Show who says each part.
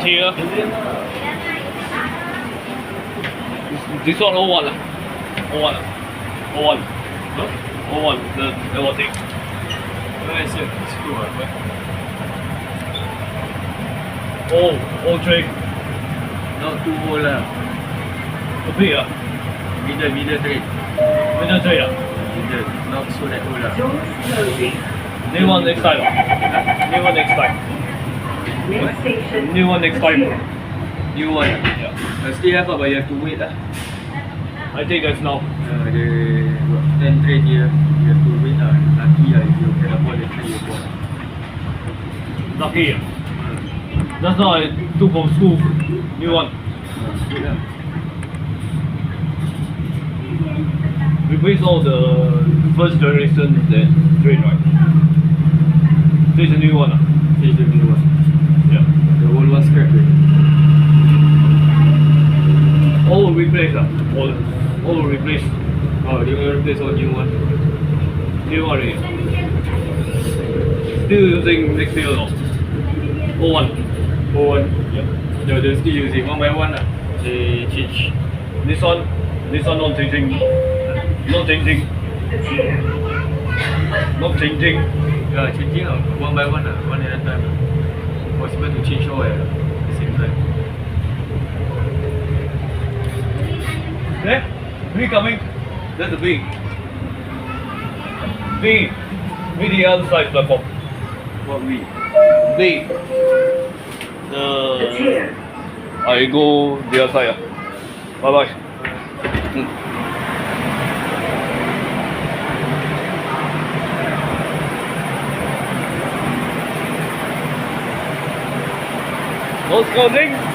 Speaker 1: Petir. This one 01 lah. 01 lah. 01. No? 01. The what thing?
Speaker 2: Where is it? Screw up.
Speaker 1: Old train.
Speaker 2: Not too old lah.
Speaker 1: Big ah.
Speaker 2: Middle train.
Speaker 1: Middle train ah.
Speaker 2: Middle. Not so that old lah.
Speaker 1: New one next time. New one next time. New one next time.
Speaker 2: New one.
Speaker 1: Yeah.
Speaker 2: Still have but you have to wait lah.
Speaker 1: I think that's now.
Speaker 2: The 10 train here. You have to wait lah. Lucky lah if you can afford the train you bought.
Speaker 1: Lucky ah. That's now I took from school. New one.
Speaker 2: Wait lah.
Speaker 1: Replace all the first generation that train, right? This is a new one.
Speaker 2: This is the new one.
Speaker 1: Yeah.
Speaker 2: The old one scrapped it.
Speaker 1: All replace. All replace.
Speaker 2: Oh, they will replace all new one.
Speaker 1: New one already. Still using next year though. Old one.
Speaker 2: Old one.
Speaker 1: Yeah.
Speaker 2: No, they're still using one by one lah. They change.
Speaker 1: This one not changing. Not changing. Not changing.
Speaker 2: Yeah, changing lah. One by one lah. One at a time. Possible to change all at the same time.
Speaker 1: There? We coming. That's the big. B. B the other side platform.
Speaker 2: What we?
Speaker 1: B. I go the other side. Bye bye. What's going on?